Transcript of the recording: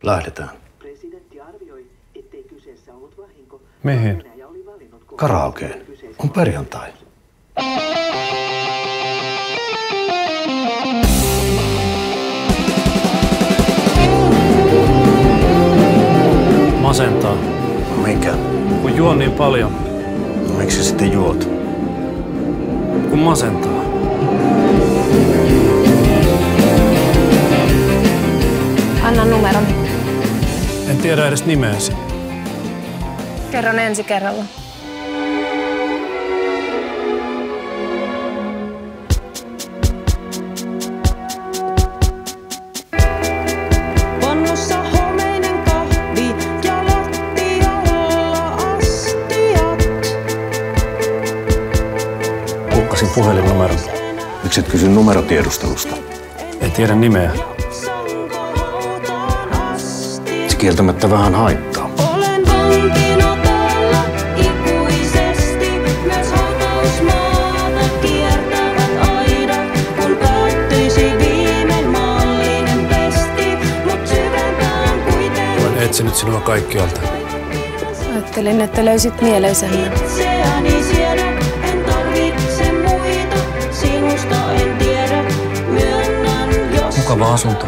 Lähdetään. Presidentti arvioi, ettei kyseessä ollut vahinko. Mihin? Venäjä oli valinnut Karaokeen. On perjantai. Masentaa. Mikä? Kun juon niin paljon. Miksi sitten juot? Kun masentaa. Anna numeron. En tiedä edes nimeäsi. Kerron ensi kerralla. Pannussa homeinen kahvi ja lattialla astiat. Hukkasin puhelinnumeron. Miksi et kysy numerotiedustelusta? En tiedä nimeä. Se kieltämättä vähän haittaa. Olen vankina täällä ikuisesti. Myös hautausmaata kiertävät aidat. Kun päättyisi viimein maallinen pesti. Mut syvempään kuitenkin. Olen etsinyt sinua kaikkialta. Ajattelin, että löysit mieleisemmän. Itseäni siedä, en tarvitse muita. Sinusta en tiedä, myönnän jos. Mukava asunto.